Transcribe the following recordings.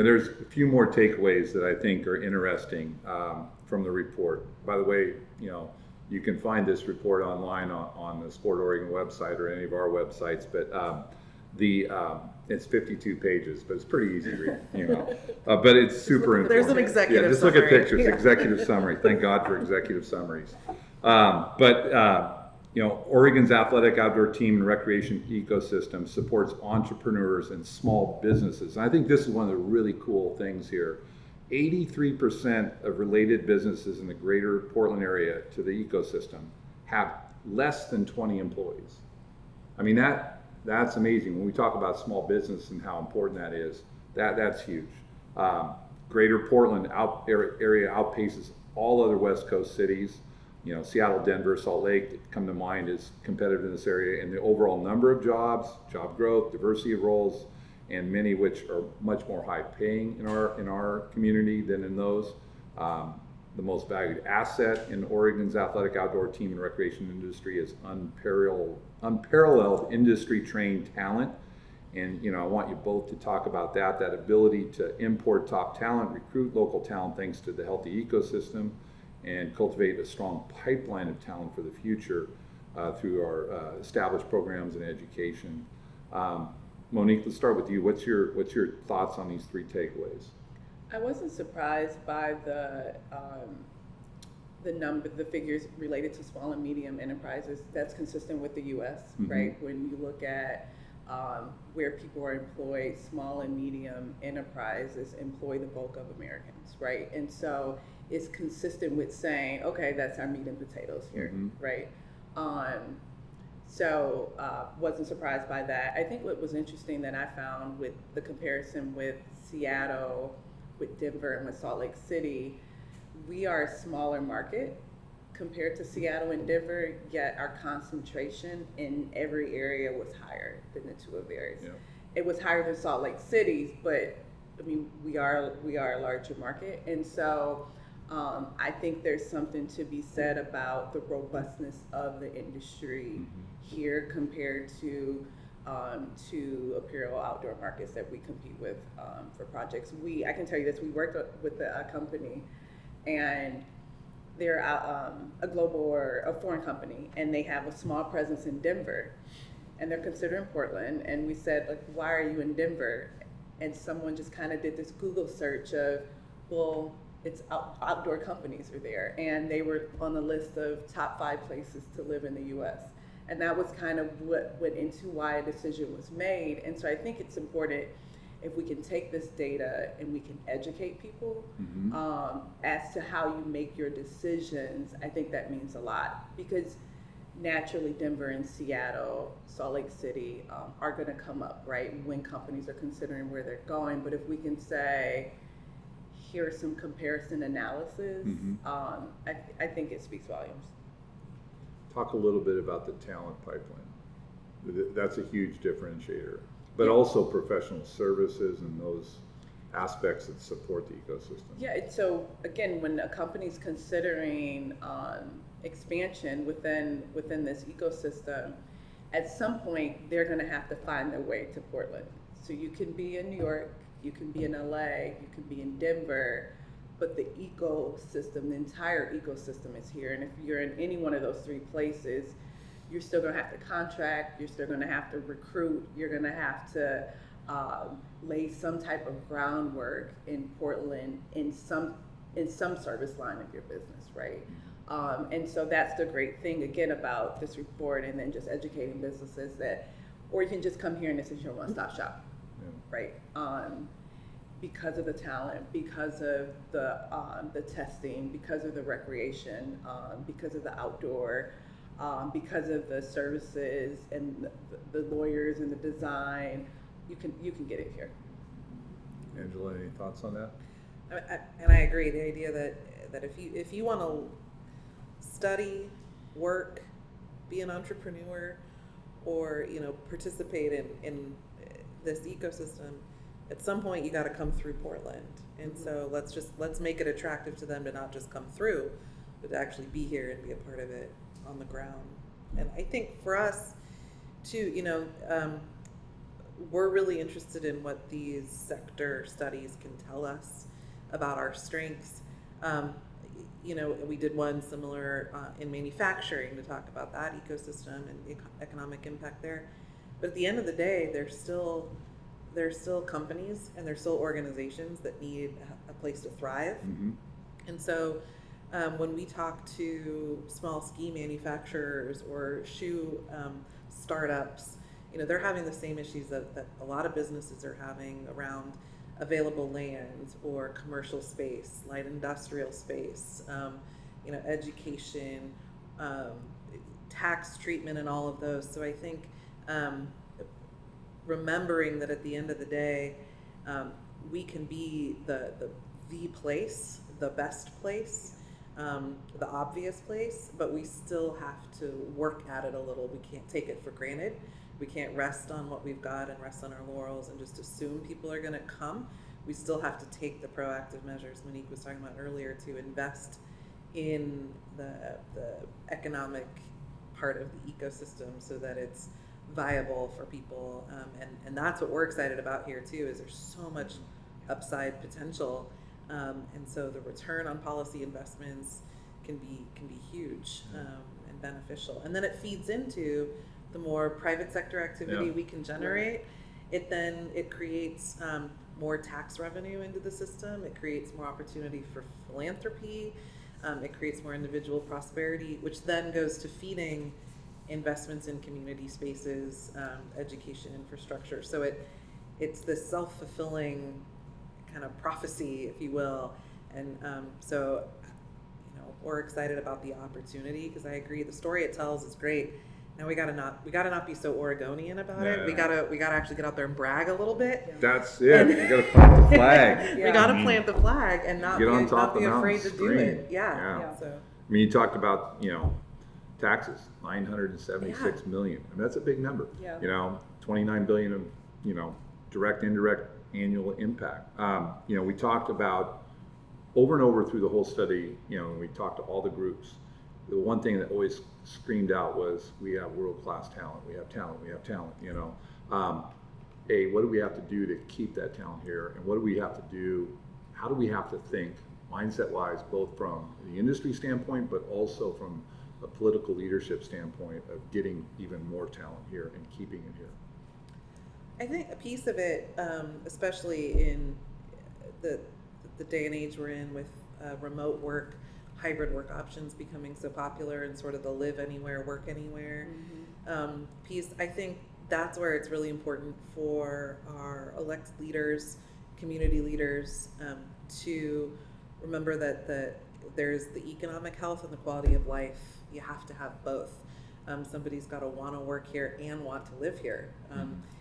there's a few more takeaways that I think are interesting from the report. By the way, you can find this report online on the Sport Oregon website or any of our websites, but it's 52 pages, but it's pretty easy to read, but it's super important. There's an executive just summary. Look at pictures, executive summary. Thank God for executive summaries. Oregon's athletic outdoor team and recreation ecosystem supports entrepreneurs and small businesses. And I think this is one of the really cool things here. 83% of related businesses in the greater Portland area to the ecosystem have less than 20 employees. I mean, that's amazing. When we talk about small business and how important that is, that's huge. Greater Portland area outpaces all other West Coast cities. Seattle, Denver, Salt Lake that come to mind as competitive in this area, and the overall number of jobs, job growth, diversity of roles, and many which are much more high paying in our community than in those. The most valued asset in Oregon's athletic outdoor team and recreation industry is unparalleled industry trained talent. And I want you both to talk about that ability to import top talent, recruit local talent thanks to the healthy ecosystem, and cultivate a strong pipeline of talent for the future through our established programs and education. Monique, let's start with you. What's your thoughts on these three takeaways? I wasn't surprised by the figures related to small and medium enterprises. That's consistent with the U.S., right? When you look at where people are employed, small and medium enterprises employ the bulk of Americans, right? And so it's consistent with saying, okay, that's our meat and potatoes here, right? So wasn't surprised by that. I think what was interesting that I found with the comparison with Seattle, with Denver, and with Salt Lake City, we are a smaller market compared to Seattle and Denver, yet our concentration in every area was higher than the two of theirs. Yeah. It was higher than Salt Lake City's, but I mean, we are a larger market, and so I think there's something to be said about the robustness of the industry here compared to apparel outdoor markets that we compete with for projects. I can tell you this: we worked with a company, and they're a global or a foreign company, and they have a small presence in Denver, and they're considering Portland. And we said, like, why are you in Denver? And someone just kind of did this Google search of, well, it's outdoor companies are there, and they were on the list of top 5 places to live in the U.S. And that was kind of what went into why a decision was made. And so I think it's important if we can take this data and we can educate people as to how you make your decisions. I think that means a lot, because naturally Denver and Seattle, Salt Lake City are going to come up, right, when companies are considering where they're going. But if we can say, here's some comparison analysis, I think it speaks volumes. Talk a little bit about the talent pipeline. That's a huge differentiator, but also professional services and those aspects that support the ecosystem. Yeah, so again, when a company's considering expansion within this ecosystem, at some point they're going to have to find their way to Portland. So you can be in New York, you can be in LA, you can be in Denver, but the ecosystem, the entire ecosystem is here. And if you're in any one of those 3 places, you're still going to have to contract, you're still going to have to recruit, you're going to have to lay some type of groundwork in Portland in some service line of your business, right? And so that's the great thing, again, about this report, and then just educating businesses that, or you can just come here and this is your one-stop shop, right? Because of the talent, because of the testing, because of the recreation, because of the outdoor, because of the services and the lawyers and the design, you can get it here. Angela, any thoughts on that? And I agree. The idea that if you want to study, work, be an entrepreneur, or participate in this ecosystem, at some point you got to come through Portland. And so let's make it attractive to them to not just come through, but to actually be here and be a part of it on the ground. And I think for us too, we're really interested in what these sector studies can tell us about our strengths. Um, we did one similar in manufacturing to talk about that ecosystem and the economic impact there. But at the end of the day, there's still companies and there's still organizations that need a place to thrive. Mm-hmm. And so when we talk to small ski manufacturers or shoe startups, they're having the same issues that a lot of businesses are having around available land or commercial space, light industrial space, education, tax treatment, and all of those. So I think remembering that at the end of the day, we can be the place, the best place, the obvious place, but we still have to work at it a little. We can't take it for granted. We can't rest on what we've got and rest on our laurels and just assume people are going to come. We still have to take the proactive measures Monique was talking about earlier to invest in the economic part of the ecosystem so that it's viable for people. And that's what we're excited about here too, is there's so much upside potential. And so the return on policy investments can be huge and beneficial. And then it feeds into the more private sector activity we can generate. It creates more tax revenue into the system. It creates more opportunity for philanthropy. It creates more individual prosperity, which then goes to feeding investments in community spaces, education infrastructure. So it's this self-fulfilling kind of prophecy, if you will. And so we're excited about the opportunity, because I agree the story it tells is great. Now we gotta not be so Oregonian about it. We gotta actually get out there and brag a little bit. That's it. You gotta plant the flag. We gotta plant the flag and not be afraid to do it. Yeah. So I mean, you talked about taxes, $976 million. I mean, that's a big number. Yeah. 29 billion of direct, indirect annual impact. We talked about over and over through the whole study. When we talked to all the groups, the one thing that always screamed out was, we have world-class talent. We have talent. We have talent. What do we have to do to keep that talent here? And what do we have to do? How do we have to think mindset-wise, both from the industry standpoint, but also from a political leadership standpoint of getting even more talent here and keeping it here? I think a piece of it, especially in the day and age we're in with remote work, hybrid work options becoming so popular, and sort of the live anywhere, work anywhere piece, I think that's where it's really important for our elected leaders, community leaders, to remember that there's the economic health and the quality of life. You have to have both. Somebody's got to want to work here and want to live here.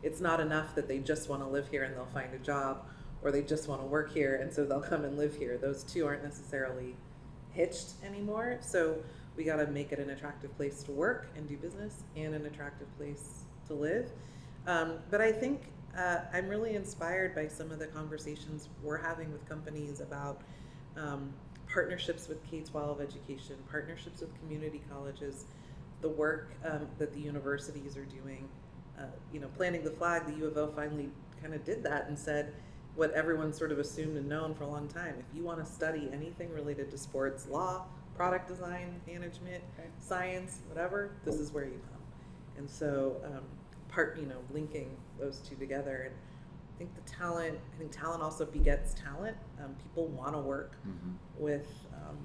It's not enough that they just want to live here and they'll find a job, or they just want to work here and so they'll come and live here. Those two aren't necessarily hitched anymore. So we got to make it an attractive place to work and do business, and an attractive place to live. But I think I'm really inspired by some of the conversations we're having with companies about partnerships with K-12 education, partnerships with community colleges, the work that the universities are doing. Planting the flag, the U of O finally kind of did that and said what everyone sort of assumed and known for a long time. If you want to study anything related to sports, law, product design, management, science, whatever, this is where you come. And so linking those two together. And I think talent also begets talent. People want to work with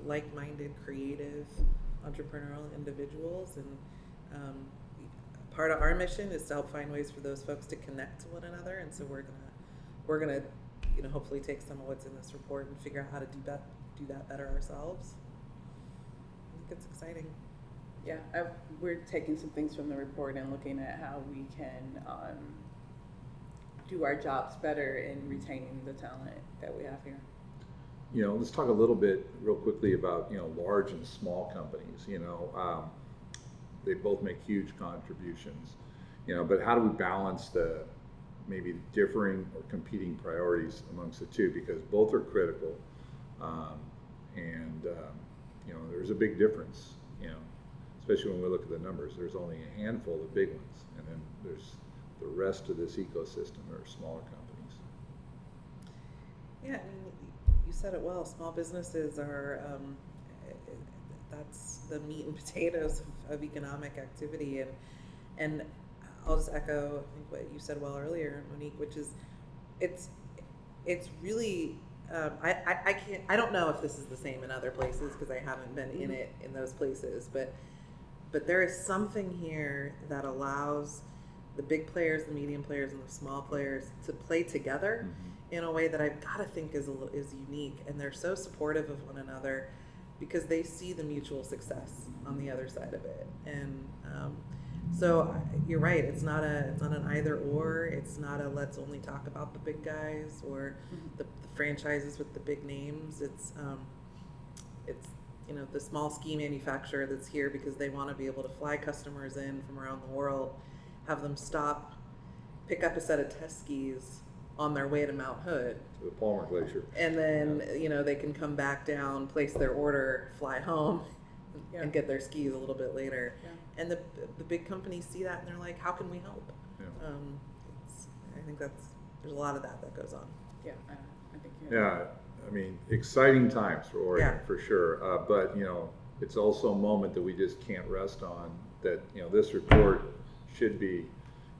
like-minded, creative, entrepreneurial individuals, and part of our mission is to help find ways for those folks to connect to one another. And so we're gonna hopefully take some of what's in this report and figure out how to do that better ourselves. I think it's exciting. Yeah, we're taking some things from the report and looking at how we can do our jobs better in retaining the talent that we have here. Let's talk a little bit real quickly about large and small companies. They both make huge contributions, but how do we balance the maybe differing or competing priorities amongst the two, because both are critical, and there's a big difference, especially when we look at the numbers. There's only a handful of big ones, and then there's the rest of this ecosystem are smaller companies. Yeah, I mean, you said it well. Small businesses are, that's the meat and potatoes of economic activity. And I'll just echo, I think, what you said well earlier, Monique, which is, it's really, I don't know if this is the same in other places because I haven't been in it in those places, but there is something here that allows the big players, the medium players, and the small players to play together in a way that I've got to think is unique. And they're so supportive of one another because they see the mutual success on the other side of it. And so you're right. It's not an either or. It's not a let's only talk about the big guys or the franchises with the big names. It's the small ski manufacturer that's here because they want to be able to fly customers in from around the world, have them stop, pick up a set of test skis on their way to Mount Hood. To the Palmer Glacier. And then, they can come back down, place their order, fly home, and get their skis a little bit later. Yeah. And the big companies see that and they're like, how can we help? Yeah. I think there's a lot of that goes on. Yeah, I think yeah. I mean, exciting times for Oregon, for sure. But, it's also a moment that we just can't rest on, that, this report should be,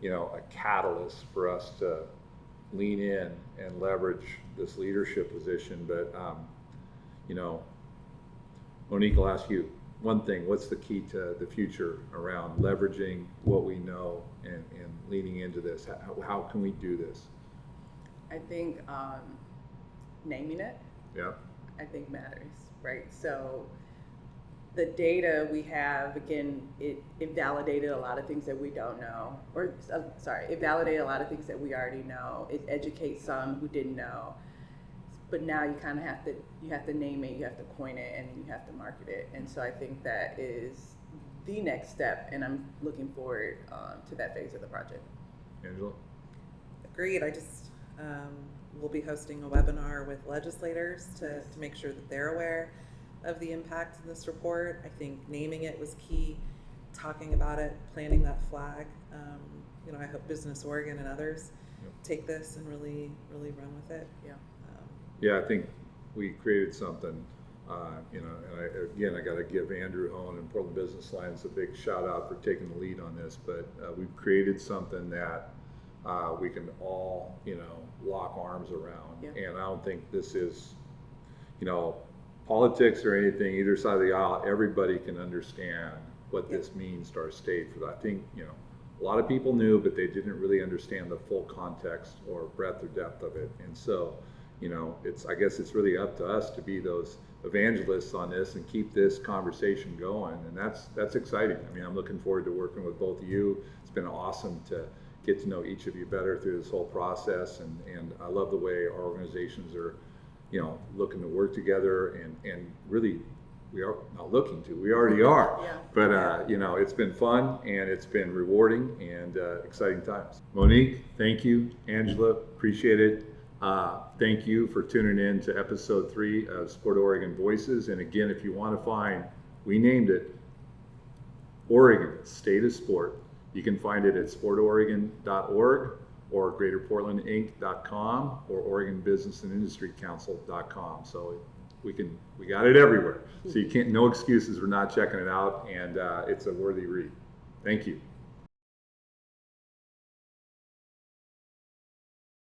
a catalyst for us to lean in and leverage this leadership position. But, Monique, I'll ask you one thing. What's the key to the future around leveraging what we know and leaning into this? How can we do this? I think naming it, I think matters, right? So the data we have, again, it validated a lot of things that we don't know, it validated a lot of things that we already know. It educates some who didn't know, but now you kind of have to name it, you have to coin it, and you have to market it. And so I think that is the next step, and I'm looking forward to that phase of the project. Angela? Agreed. We'll be hosting a webinar with legislators to make sure that they're aware of the impact of this report. I think naming it was key, talking about it, planting that flag. I hope Business Oregon and others take this and really, really run with it. Yeah, I think we created something, and I got to give Andrew Hone and Portland Business Alliance a big shout out for taking the lead on this, but we've created something that we can all, lock arms around. And I don't think this is, politics or anything, either side of the aisle. Everybody can understand what this means to our state. I think, a lot of people knew, but they didn't really understand the full context or breadth or depth of it. And so, I guess it's really up to us to be those evangelists on this and keep this conversation going. And that's exciting. I mean, I'm looking forward to working with both of you. It's been awesome to get to know each of you better through this whole process, and I love the way our organizations are, looking to work together, and really, we are not looking to, we already are. But it's been fun and it's been rewarding and exciting times. Monique, thank you. Angela, appreciate it. Thank you for tuning in to episode 3 of Sport Oregon Voices. And again, if you want to find, we named it Oregon State of Sport. You can find it at sportoregon.org or greaterportlandinc.com or oregonbusinessandindustrycouncil.com. So we got it everywhere. So no excuses for not checking it out, and it's a worthy read. Thank you.